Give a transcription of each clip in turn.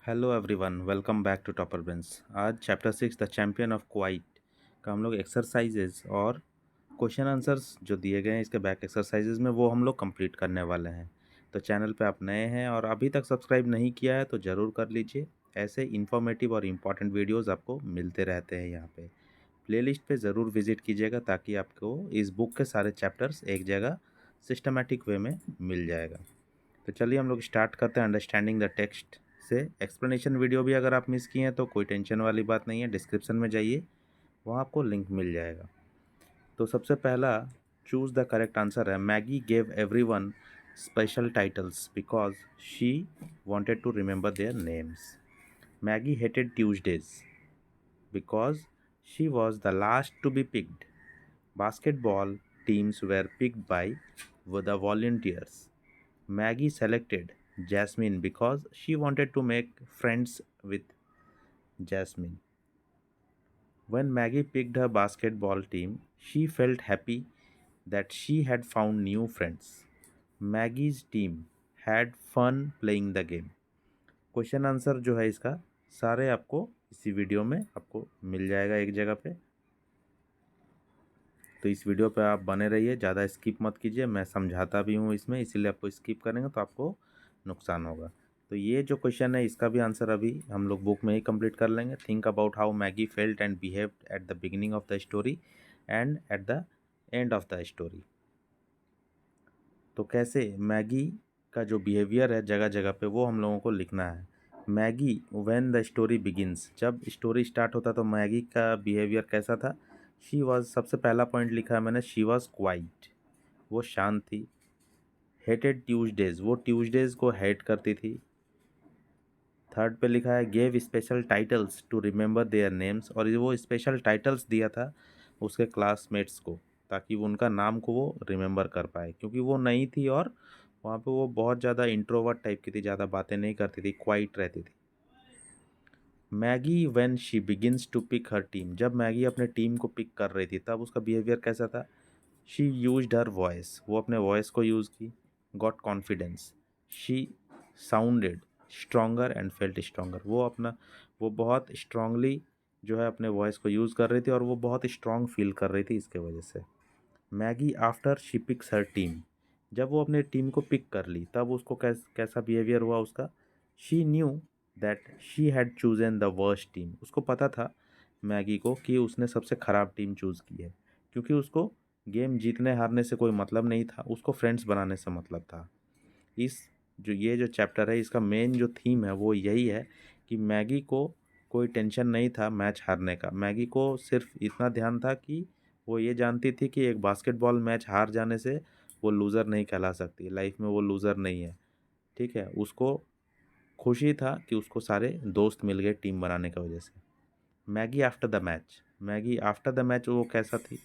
Hello everyone, welcome back to Topper Brains. आज chapter 6 the champion of quite का हम लोग एक्सरसाइजेज और क्वेश्चन आंसर्स जो दिए गए हैं इसके बैक एक्सरसाइजेज में वो हम लोग कंप्लीट करने वाले हैं। तो चैनल पे आप नए हैं और अभी तक सब्सक्राइब नहीं किया है तो ज़रूर कर लीजिए। ऐसे इन्फॉर्मेटिव और इम्पॉर्टेंट वीडियोज़ आपको मिलते रहते हैं यहाँ पे। प्लेलिस्ट पे ज़रूर विज़िट कीजिएगा ताकि आपको इस बुक के सारे चैप्टर्स एक जगह सिस्टमेटिक वे में मिल जाएगा। तो चलिए हम लोग स्टार्ट करते हैं अंडरस्टैंडिंग द टेक्स्ट से। एक्सप्लेनेशन वीडियो भी अगर आप मिस किए हैं तो कोई टेंशन वाली बात नहीं है, डिस्क्रिप्शन में जाइए, वहाँ आपको लिंक मिल जाएगा। तो सबसे पहला चूज़ द करेक्ट आंसर है Maggi gave everyone special titles because she wanted to remember their names. Maggie hated Tuesdays because she was the last to be picked. Basketball teams were picked by the volunteers. Maggie selected Jasmine because she wanted to make friends with Jasmine. When Maggie picked her basketball team, she felt happy that she had found new friends. Maggie's team had fun playing the game. Question answer जो है इसका सारे आपको इसी video में आपको मिल जाएगा एक जगह पे। तो इस वीडियो पे आप बने रहिए, ज़्यादा स्किप मत कीजिए, मैं समझाता भी हूँ इसमें, इसीलिए आपको स्किप करेंगे तो आपको नुकसान होगा। तो ये जो क्वेश्चन है इसका भी आंसर अभी हम लोग बुक में ही कंप्लीट कर लेंगे। Think about how Maggi felt and behaved at the beginning of the story and at the end of the story. तो कैसे मैगी का जो बिहेवियर है जगह जगह पे वो हम लोगों को लिखना है। Maggi when the story begins, जब स्टोरी स्टार्ट होता तो मैगी का बिहेवियर कैसा था। शी वॉज, सबसे पहला पॉइंट लिखा है मैंने, शी वॉज क्वाइट, वो शांत थी। हेटेड ट्यूजडेज, वो ट्यूजडेज को हेट करती थी। थर्ड पे लिखा है gave special titles to remember their names, और वो स्पेशल टाइटल्स दिया था उसके क्लासमेट्स को ताकि वो उनका नाम को वो रिमेंबर कर पाए, क्योंकि वो नई थी और वहाँ पे वो बहुत ज़्यादा इंट्रोवर्ट टाइप की थी, ज़्यादा बातें नहीं करती थी, क्वाइट रहती थी। Maggie when she begins to pick her team, जब मैगी अपने टीम को पिक कर रही थी तब उसका बिहेवियर कैसा था। शी यूज्ड हर वॉइस, वो अपने वॉइस को यूज़ की। Got confidence, she sounded stronger and felt stronger, वो बहुत स्ट्रांगली जो है अपने वॉइस को यूज़ कर रही थी और वो बहुत स्ट्रांग फील कर रही थी इसके वजह से। Maggie after she picks her team, जब वो अपने टीम को पिक कर ली तब उसको कैसा बिहेवियर हुआ उसका। She knew that she had chosen the worst team, उसको पता था मैगी को कि उसने सबसे ख़राब टीम चूज़ की है, क्योंकि उसको गेम जीतने हारने से कोई मतलब नहीं था, उसको फ्रेंड्स बनाने से मतलब था। इस जो ये जो चैप्टर है इसका मेन जो थीम है वो यही है कि मैगी को कोई टेंशन नहीं था मैच हारने का। मैगी को सिर्फ इतना ध्यान था कि वो ये जानती थी कि एक बास्केटबॉल मैच हार जाने से वो लूज़र नहीं कहला सकती, लाइफ में वो लूज़र नहीं है। ठीक है, उसको खुशी था कि उसको सारे दोस्त मिल गए टीम बनाने की वजह से। Maggie after the match, Maggie after the match वो कैसा थी।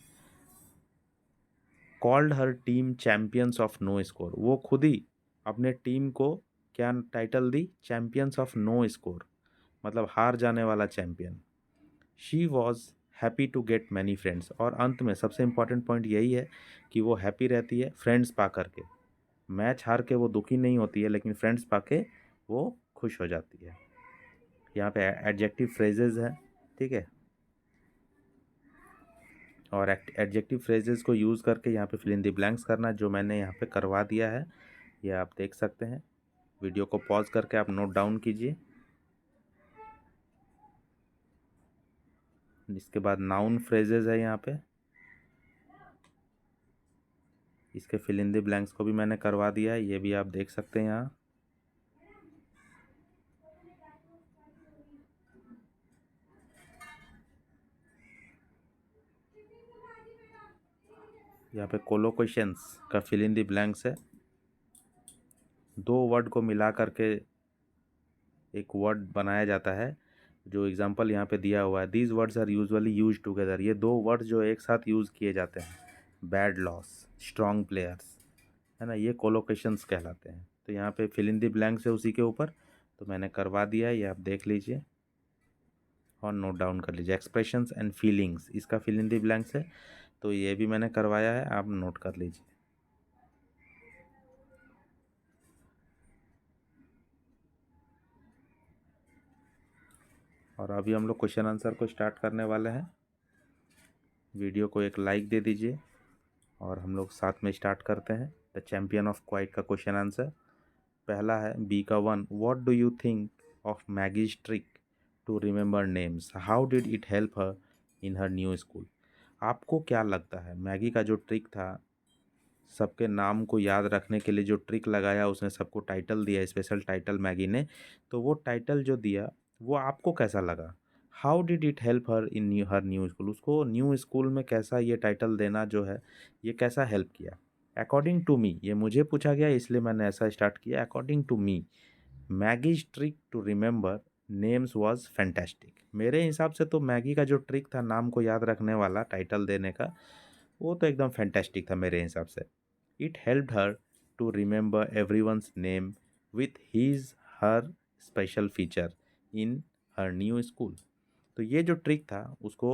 Called her team champions of no score, वो खुद ही अपने टीम को क्या टाइटल दी, चैम्पियंस ऑफ नो स्कोर, मतलब हार जाने वाला champion. She was happy to get many friends, और अंत में सबसे इम्पॉर्टेंट पॉइंट यही है कि वो हैप्पी रहती है फ्रेंड्स पा करके। मैच हार के वो दुखी नहीं होती है, लेकिन फ्रेंड्स पा के वो खुश हो जाती है। यहाँ पे एडजेक्टिव फ्रेजेज हैं, ठीक है, और एडजेक्टिव फ्रेजेस को यूज़ करके यहाँ पे फिल इन द ब्लैंक्स करना जो मैंने यहाँ पे करवा दिया है, ये आप देख सकते हैं। वीडियो को पॉज करके आप नोट डाउन कीजिए। इसके बाद नाउन फ्रेजेस है यहाँ पे, इसके फिल इन द ब्लैंक्स को भी मैंने करवा दिया है, ये भी आप देख सकते हैं यहाँ। यहाँ पे कोलोकेशंस का फिल इन द ब्लैंक्स है, दो वर्ड को मिला करके एक वर्ड बनाया जाता है। जो एग्जांपल यहाँ पे दिया हुआ है, these words are usually use together, ये दो वर्ड जो एक साथ यूज़ किए जाते हैं। बैड लॉस, स्ट्रॉन्ग प्लेयर्स, है ना, ये कोलोकेशंस कहलाते हैं। तो यहाँ पे फिल इन द ब्लैंक्स है उसी के ऊपर, तो मैंने करवा दिया है, ये आप देख लीजिए और नोट डाउन कर लीजिए। एक्सप्रेशंस एंड फीलिंग्स, इसका फिल इन द ब्लैंक्स है, तो ये भी मैंने करवाया है, आप नोट कर लीजिए। और अभी हम लोग क्वेश्चन आंसर को स्टार्ट करने वाले हैं। वीडियो को एक लाइक दे दीजिए और हम लोग साथ में स्टार्ट करते हैं। द चैम्पियन ऑफ क्वाइट का क्वेश्चन आंसर पहला है बी का 1। What do you think of Maggie's trick to remember names, how did it help her in her new school. आपको क्या लगता है मैगी का जो ट्रिक था, सबके नाम को याद रखने के लिए जो ट्रिक लगाया, उसने सबको टाइटल दिया, स्पेशल टाइटल मैगी ने, तो वो टाइटल जो दिया वो आपको कैसा लगा। How did it help her in her new school, उसको न्यू स्कूल में कैसा ये टाइटल देना जो है ये कैसा हेल्प किया। अकॉर्डिंग टू मी, ये मुझे पूछा गया इसलिए मैंने ऐसा स्टार्ट किया। According to me Maggie's trick to remember names was fantastic. मेरे हिसाब से तो मैगी का जो ट्रिक था नाम को याद रखने वाला टाइटल देने का, वो तो एकदम फैंटेस्टिक था मेरे हिसाब से। It helped her to remember everyone's name with his her special feature in her new school। तो ये जो ट्रिक था उसको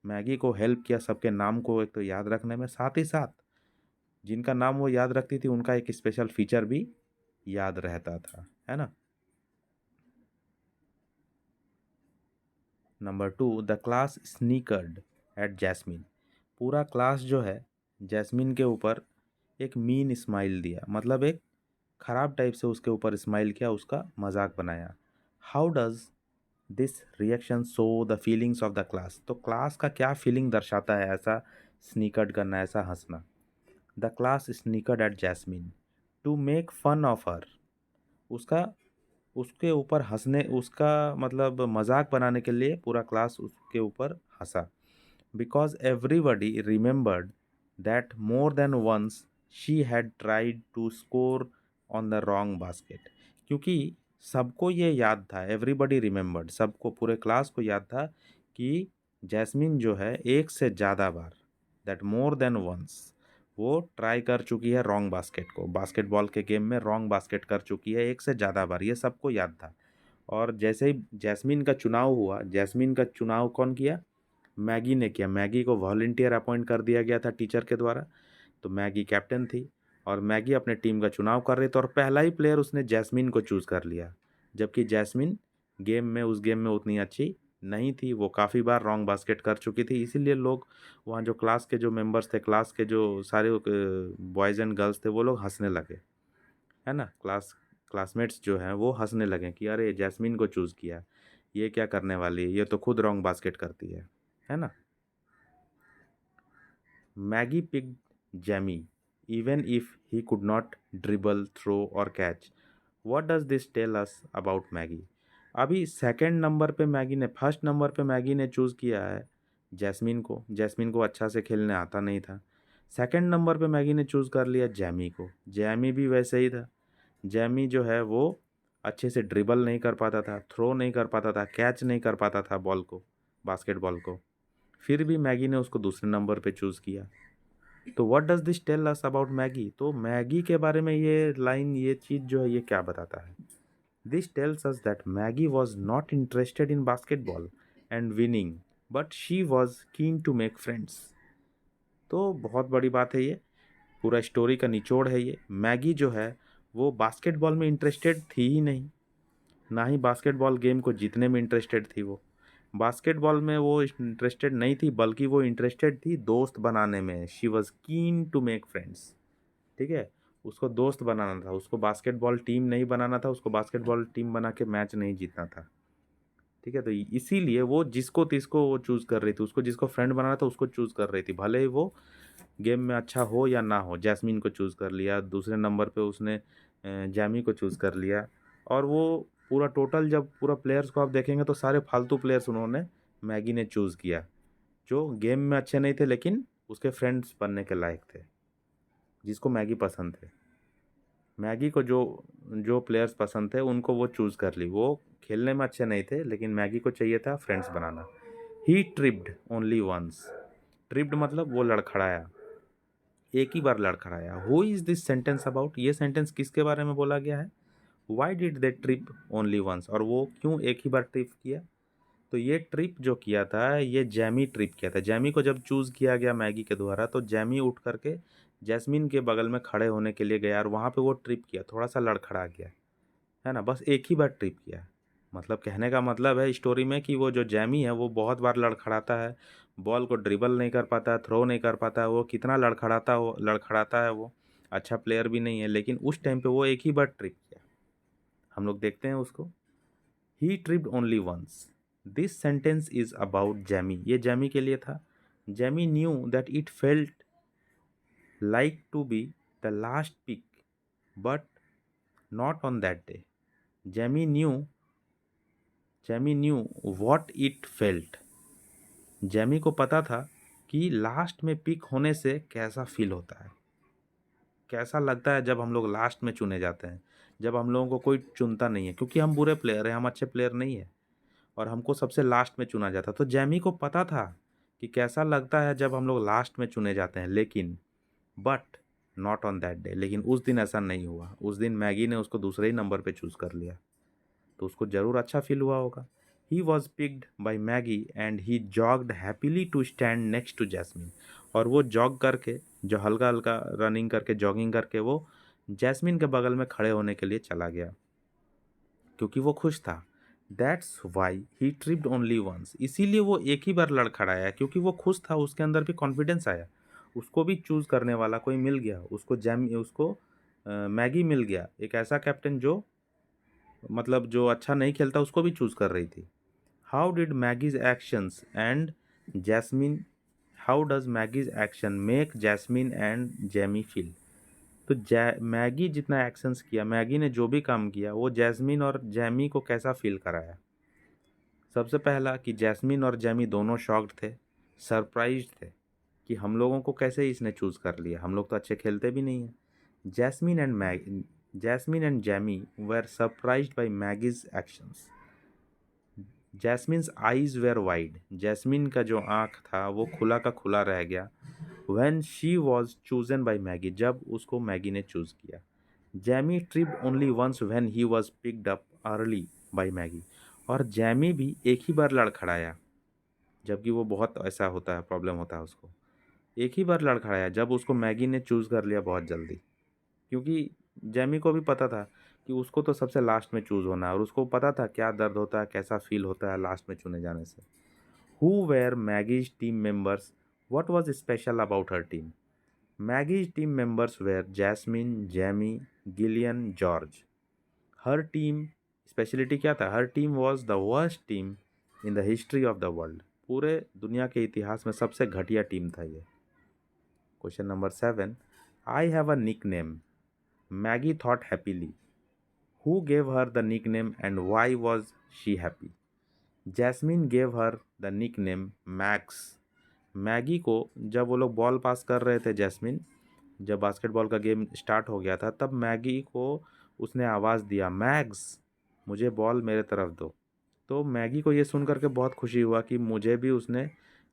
मैगी को हेल्प किया सबके नाम को एक तो याद रखने में, साथ ही साथ जिनका नाम वो याद रखती थी उनका एक स्पेशल फीचर भी याद रहता था, है ना। Number 2, the class snickered at Jasmine. पूरा क्लास जो है जैस्मिन के ऊपर एक मीन स्माइल दिया, मतलब एक खराब टाइप से उसके ऊपर स्माइल किया, उसका मजाक बनाया। How does this reaction show the feelings of the class, तो क्लास का क्या फीलिंग दर्शाता है ऐसा स्नीकर्ड करना, ऐसा हंसना। The class snickered at Jasmine to make fun of her, उसका उसके ऊपर हंसने, उसका मतलब मजाक बनाने के लिए पूरा क्लास उसके ऊपर हंसा। Because everybody remembered that more than once she had tried to score on the wrong basket, क्योंकि सबको ये याद था, एवरीबडी रिमेंबर्ड, सबको पूरे क्लास को याद था कि जैस्मिन जो है एक से ज़्यादा बार, दैट मोर देन वंस, वो ट्राई कर चुकी है रॉन्ग बास्केट को, बास्केटबॉल के गेम में रॉन्ग बास्केट कर चुकी है एक से ज़्यादा बार, ये सबको याद था। और जैसे ही जैस्मिन का चुनाव हुआ, जैस्मिन का चुनाव कौन किया, मैगी ने किया। मैगी को वॉलंटियर अपॉइंट कर दिया गया था टीचर के द्वारा, तो मैगी कैप्टन थी और मैगी अपने टीम का चुनाव कर रही थी और पहला ही प्लेयर उसने जैस्मिन को चूज़ कर लिया, जबकि जैस्मिन गेम में, उस गेम में उतनी अच्छी नहीं थी, वो काफ़ी बार रॉन्ग बास्केट कर चुकी थी। इसीलिए लोग वहाँ जो क्लास के जो मेंबर्स थे, क्लास के जो सारे बॉयज़ एंड गर्ल्स थे, वो लोग हंसने लगे, है ना। क्लासमेट्स जो हैं वो हंसने लगे कि अरे जैस्मिन को चूज़ किया, ये क्या करने वाली है, ये तो खुद रॉन्ग बास्केट करती है ना। Maggie picked Jamie, even if he could not dribble, throw or catch. What does this tell us about Maggie? अभी सेकंड नंबर पे मैगी ने, फर्स्ट नंबर पे मैगी ने चूज़ किया है जैस्मिन को। जैस्मिन को अच्छा से खेलने आता नहीं था। सेकंड नंबर पे मैगी ने चूज़ कर लिया जैमी को। जैमी भी वैसे ही था। जैमी जो है वो अच्छे से ड्रिबल नहीं कर पाता था, थ्रो नहीं कर पाता था, कैच नहीं कर पाता था बॉल को, बास्केटबॉल को। फिर भी मैगी ने उसको दूसरे नंबर पे चूज़ किया। तो what does this tell us about Maggie, तो मैगी के बारे में ये लाइन, ये चीज़ जो है ये क्या बताता है। This tells us that Maggie was not interested in basketball and winning, but she was keen to make friends. तो बहुत बड़ी बात है ये, पूरा स्टोरी का निचोड़ है ये। मैगी जो है वो बास्केटबॉल में इंटरेस्टेड थी ही नहीं, ना ही बास्केटबॉल गेम को जीतने में इंटरेस्टेड थी। वो बास्केटबॉल में वो इंटरेस्टेड नहीं थी, बल्कि वो इंटरेस्टेड थी दोस्त बनाने में। She was keen to make friends, ठीक है। उसको दोस्त बनाना था, उसको बास्केटबॉल टीम नहीं बनाना था, उसको बास्केटबॉल टीम बना के मैच नहीं जीतना था, ठीक है। तो इसीलिए वो जिसको तिसको वो चूज़ कर रही थी, उसको जिसको फ्रेंड बनाना था उसको चूज़ कर रही थी, भले ही वो गेम में अच्छा हो या ना हो। जैस्मिन को चूज़ कर लिया, दूसरे नंबर पे उसने जैमी को चूज़ कर लिया। और वो पूरा टोटल जब पूरा प्लेयर्स को आप देखेंगे तो सारे फालतू प्लेयर्स उन्होंने, मैगी ने चूज़ किया, जो गेम में अच्छे नहीं थे लेकिन उसके फ्रेंड्स बनने के लायक थे, जिसको मैगी पसंद थे। मैगी को जो जो प्लेयर्स पसंद थे उनको वो चूज़ कर ली। वो खेलने में अच्छे नहीं थे लेकिन मैगी को चाहिए था फ्रेंड्स बनाना। He tripped only once, tripped मतलब वो लड़खड़ाया, एक ही बार लड़खड़ाया। Who is this sentence about, ये सेंटेंस किसके बारे में बोला गया है। Why did they trip only once, और वो क्यों एक ही बार ट्रिप किया। तो ये ट्रिप जो किया था ये जैमी ट्रिप किया था। जैमी को जब चूज़ किया गया मैगी के द्वारा तो जैमी उठ करके जैस्मिन के बगल में खड़े होने के लिए गया और वहाँ पे वो ट्रिप किया, थोड़ा सा लड़खड़ा गया, है ना। बस एक ही बार ट्रिप किया, मतलब कहने का मतलब है स्टोरी में कि वो जो जैमी है वो बहुत बार लड़खड़ाता है, बॉल को ड्रिबल नहीं कर पाता है, थ्रो नहीं कर पाता है, वो कितना लड़खड़ाता है वो, अच्छा प्लेयर भी नहीं है, लेकिन उस टाइम पे वो एक ही बार ट्रिप किया। हम लोग देखते हैं उसको। He tripped only once. This sentence is about Jamie, ये जैमी के लिए था। Jamie knew that it felt like to be the last pick, but not on that day. Jamie knew Jamie knew what it felt. Jamie को पता था कि last में pick होने से कैसा फील होता है, कैसा लगता है जब हम लोग लास्ट में चुने जाते हैं, जब हम लोगों को कोई चुनता नहीं है, क्योंकि हम बुरे प्लेयर हैं, हम अच्छे प्लेयर नहीं हैं, और हमको सबसे लास्ट में चुना जाता। तो जैमी को पता था कि कैसा लगता है जब हम लोग लास्ट में चुने जाते हैं, लेकिन but not on that day, लेकिन उस दिन ऐसा नहीं हुआ। उस दिन मैगी ने उसको दूसरे ही नंबर पे चूज़ कर लिया, तो उसको ज़रूर अच्छा फील हुआ होगा। He was picked by Maggie and he jogged happily to stand next to Jasmine. और वो जॉग करके, जो हल्का हल्का रनिंग करके, जॉगिंग करके, वो जैस्मिन के बगल में खड़े होने के लिए चला गया, क्योंकि वो खुश था। That's why he tripped only once, इसीलिए वो एक ही बार लड़खड़ाया, क्योंकि वो खुश था, उसके अंदर भी कॉन्फिडेंस आया, उसको भी चूज़ करने वाला कोई मिल गया, उसको मैगी मिल गया, एक ऐसा कैप्टन जो मतलब जो अच्छा नहीं खेलता उसको भी चूज़ कर रही थी। How did Maggie's actions and Jasmine how does Maggie's action make Jasmine and Jamie feel. तो मैगी जितना एक्शंस किया, मैगी ने जो भी काम किया, वो जैस्मिन और जैमी को कैसा फील कराया। सबसे पहला कि जैस्मिन और जैमी दोनों शॉक्ड थे, सरप्राइज्ड थे कि हम लोगों को कैसे इसने चूज़ कर लिया, हम लोग तो अच्छे खेलते भी नहीं हैं। Jasmine and Jamie were surprised by Maggie's actions. Jasmine's eyes were wide, Jasmine का जो आँख था वो खुला का खुला रह गया। When she was chosen by Maggie, जब उसको मैगी ने चूज़ किया। Jamie tripped only once when he was picked up early by Maggie, और जैमी भी एक ही बार लड़खड़ाया, जबकि वो बहुत ऐसा होता है, प्रॉब्लम होता है उसको। एक ही बार लड़खड़ाया जब उसको मैगी ने चूज़ कर लिया बहुत जल्दी, क्योंकि जैमी को भी पता था कि उसको तो सबसे लास्ट में चूज़ होना है, और उसको पता था क्या दर्द होता है, कैसा फील होता है लास्ट में चुने जाने से। Who were Maggie's team members, what was special about her team. Maggie's team members were Jasmine, Jamie, Gillian, George. Her team speciality क्या था, her team was the worst team in the history of the world. पूरे दुनिया के इतिहास में सबसे घटिया team था ये। Question number 7, I have a nickname, Maggie thought happily. Who gave her the nickname and why was she happy? Jasmine gave her the nickname max. Maggi को जब वो लोग बॉल पास कर रहे थे, जैस्मिन जब बास्केटबॉल का game start हो गया था, तब मैगी को उसने आवाज़ दिया, मैक्स मुझे बॉल मेरे तरफ दो। तो मैगी को ये सुन करके बहुत खुशी हुआ कि मुझे भी उसने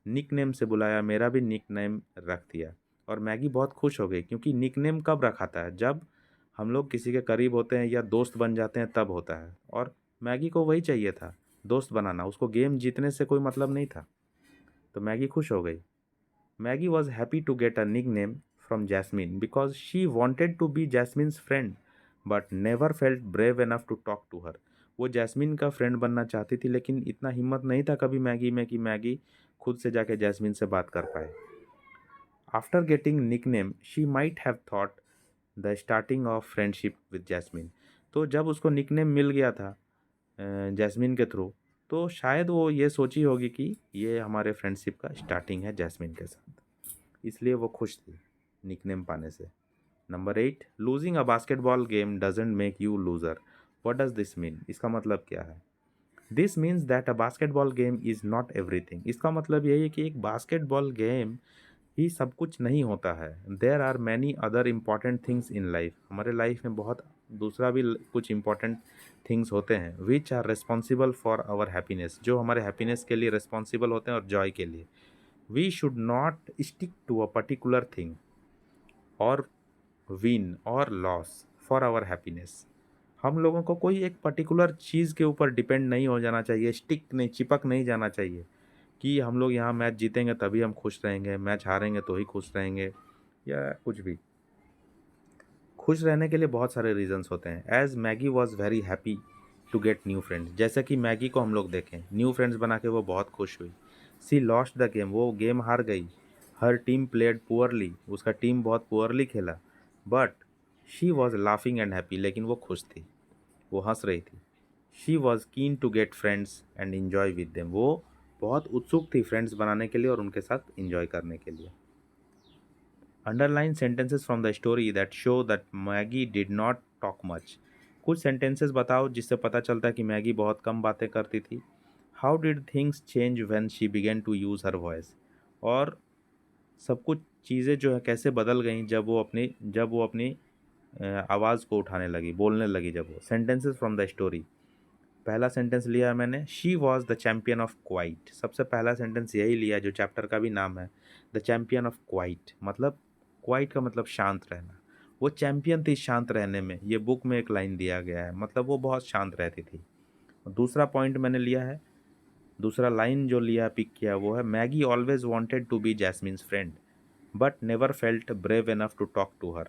निक नेम से बुलाया, मेरा भी निक नेम रख दिया। और मैगी बहुत खुश हो गई, क्योंकि निक नेम कब रखा था, जब हम लोग किसी के करीब होते हैं या दोस्त बन जाते हैं तब होता है, और मैगी को वही चाहिए था, दोस्त बनाना, उसको गेम जीतने से कोई मतलब नहीं था। तो मैगी खुश हो गई। Maggie was happy to get a nickname from Jasmine because she wanted to be Jasmine's friend but never felt brave enough to talk to her. वो जैस्मिन का फ्रेंड बनना चाहती थी, लेकिन इतना हिम्मत नहीं था कभी मैगी में कि मैगी खुद से जाके जैस्मिन से बात कर पाए। After getting nickname she might have thought the starting of friendship with Jasmine. तो जब उसको निक नेम मिल गया था जैस्मिन के थ्रू, तो शायद वो ये सोची होगी कि ये हमारे फ्रेंडशिप का स्टार्टिंग है जैस्मिन के साथ, इसलिए वो खुश थी निकनेम पाने से। Number 8, losing a basketball game doesn't make you loser. What does this mean, इसका मतलब क्या है। This means that a basketball game is not everything. इसका मतलब यही है कि एक बास्केटबॉल गेम ही सब कुछ नहीं होता है। There are many other important things in life, हमारे लाइफ में बहुत दूसरा भी कुछ इम्पॉर्टेंट थिंग्स होते हैं, which are responsible for our happiness, जो हमारे हैप्पीनेस के लिए रिस्पॉन्सिबल होते हैं और जॉय के लिए। We should not stick to a particular thing और विन और लॉस फॉर आवर हैप्पीनेस। हम लोगों को कोई एक पर्टिकुलर चीज़ के ऊपर डिपेंड नहीं हो जाना चाहिए, स्टिक नहीं, चिपक नहीं जाना चाहिए कि हम लोग यहाँ मैच जीतेंगे तभी हम खुश रहेंगे, मैच हारेंगे तो ही खुश रहेंगे, या कुछ भी। खुश रहने के लिए बहुत सारे रीजंस होते हैं। As Maggie was very happy to get new friends. जैसे कि मैगी को हम लोग देखें, न्यू फ्रेंड्स बना के वो बहुत खुश हुई। सी लॉस्ट द गेम, वो गेम हार गई। हर टीम प्लेड पुअरली, उसका टीम बहुत पुअरली खेला। But she was laughing and happy, लेकिन वो खुश थी, वो हंस रही थी। She was keen to get friends and enjoy with them, वो बहुत उत्सुक थी फ्रेंड्स बनाने के लिए और उनके साथ इन्जॉय करने के लिए। Underline sentences from the story that show that Maggi did not talk much. कुछ सेंटेंसेस बताओ जिससे पता चलता है कि मैगी बहुत कम बातें करती थी। How did things change when she began to use her voice. और सब कुछ चीज़ें जो है कैसे बदल गईं जब वो अपनी आवाज़ को उठाने लगी, बोलने लगी जब वो। Sentences from the story. पहला सेंटेंस लिया है मैंने, she was the champion of quite. सबसे पहला सेंटेंस यही लिया जो चैप्टर का भी नाम है, द चैम्पियन ऑफ क्वाइट। मतलब क्वाइट का मतलब शांत रहना। वो चैम्पियन थी शांत रहने में, ये बुक में एक लाइन दिया गया है, मतलब वो बहुत शांत रहती थी। दूसरा पॉइंट मैंने लिया है, दूसरा लाइन जो लिया पिक किया वो है, Maggie always wanted to be Jasmine's friend but never felt brave enough to talk to her.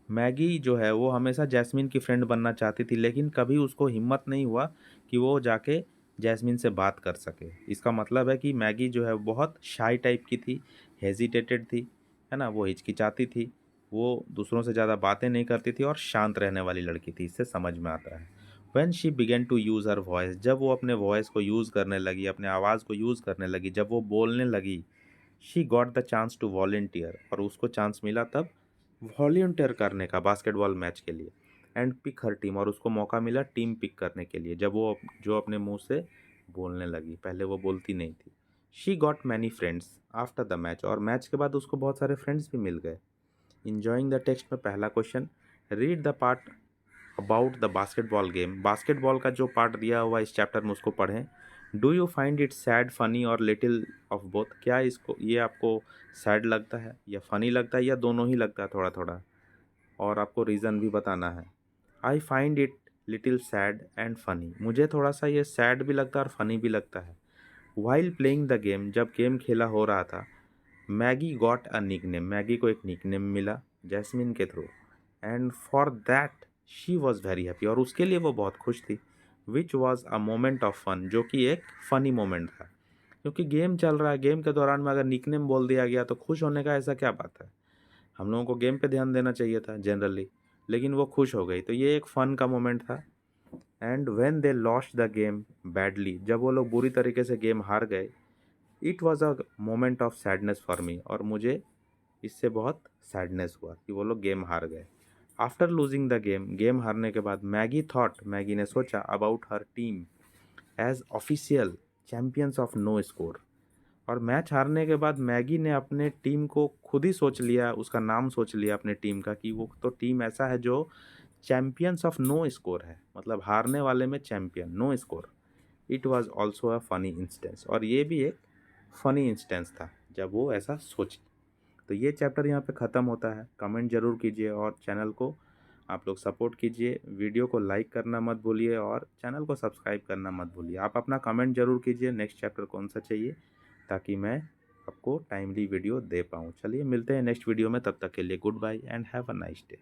Maggie जो है वो हमेशा जैस्मिन की फ्रेंड बनना चाहती थी, लेकिन कभी उसको हिम्मत नहीं हुआ कि वो जाके जैस्मिन से बात कर सके। इसका मतलब है कि मैगी जो है बहुत शाई टाइप की थी, हेजिटेटेड थी, है ना, वो हिचकिचाती थी, वो दूसरों से ज़्यादा बातें नहीं करती थी और शांत रहने वाली लड़की थी, इससे समझ में आता है। When she began to use her voice, जब वो अपने वॉइस को यूज़ करने लगी, अपने आवाज़ को यूज़ करने लगी, जब वो बोलने लगी, she got the chance to volunteer, और उसको चांस मिला तब वॉलंटियर करने का बास्केटबॉल मैच के लिए। एंड पिक हर टीम, और उसको मौका मिला टीम पिक करने के लिए, जब वो जो अपने मुंह से बोलने लगी, पहले वो बोलती नहीं थी। She got many friends after the match, और मैच के बाद उसको बहुत सारे फ्रेंड्स भी मिल गए। इंजॉइंग द टेक्स्ट में पहला question, read the part about the basketball game. Basketball का जो पार्ट दिया हुआ इस चैप्टर में उसको पढ़ें। Do you find it sad, funny और लिटिल ऑफ बोथ। क्या इसको ये आपको सैड लगता है या फनी लगता है या दोनों ही लगता है थोड़ा थोड़ा, और आपको रीज़न भी बताना है। I find it little sad and funny, मुझे थोड़ा सा ये सैड भी लगता है और फनी भी लगता है। वाइल प्लेइंग द गेम, जब गेम खेला हो रहा था, Maggie got a nickname, Maggie को एक निकनेम मिला जैस्मिन के थ्रू। And for that she was very happy, और उसके लिए वो बहुत खुश थी। Which was a moment of fun, जो कि एक फ़नी मोमेंट था, क्योंकि गेम चल रहा है, गेम के दौरान में अगर निकनेम बोल दिया गया तो खुश होने का ऐसा क्या बात है। हम लोगों को गेम पे ध्यान देना चाहिए था जनरली, लेकिन वो खुश हो गई, तो ये एक फ़न का मोमेंट था। And when they lost the game badly, जब वो लोग बुरी तरीके से गेम हार गए, it was a moment of sadness for me, और मुझे इससे बहुत सैडनेस हुआ कि वो लोग गेम हार गए। After losing the game, game हारने के बाद, मैगी थॉट, मैगी ने सोचा, about her team as official champions of no score. और मैच हारने के बाद मैगी ने अपने टीम को खुद ही सोच लिया, उसका नाम सोच लिया अपने टीम का, कि वो तो टीम ऐसा है जो चैम्पियंस ऑफ नो स्कोर है, मतलब हारने वाले में champion, no score. It was also a funny instance, और ये भी एक फ़नी इंस्टेंस था जब वो ऐसा सोची। तो ये चैप्टर यहाँ पे ख़त्म होता है। कमेंट ज़रूर कीजिए और चैनल को आप लोग सपोर्ट कीजिए। वीडियो को लाइक करना मत भूलिए और चैनल को सब्सक्राइब करना मत भूलिए। आप अपना कमेंट ज़रूर कीजिए नेक्स्ट चैप्टर कौन सा चाहिए, ताकि मैं आपको टाइमली वीडियो दे पाऊँ। चलिए मिलते हैं नेक्स्ट वीडियो में, तब तक के लिए good bye and have a nice day.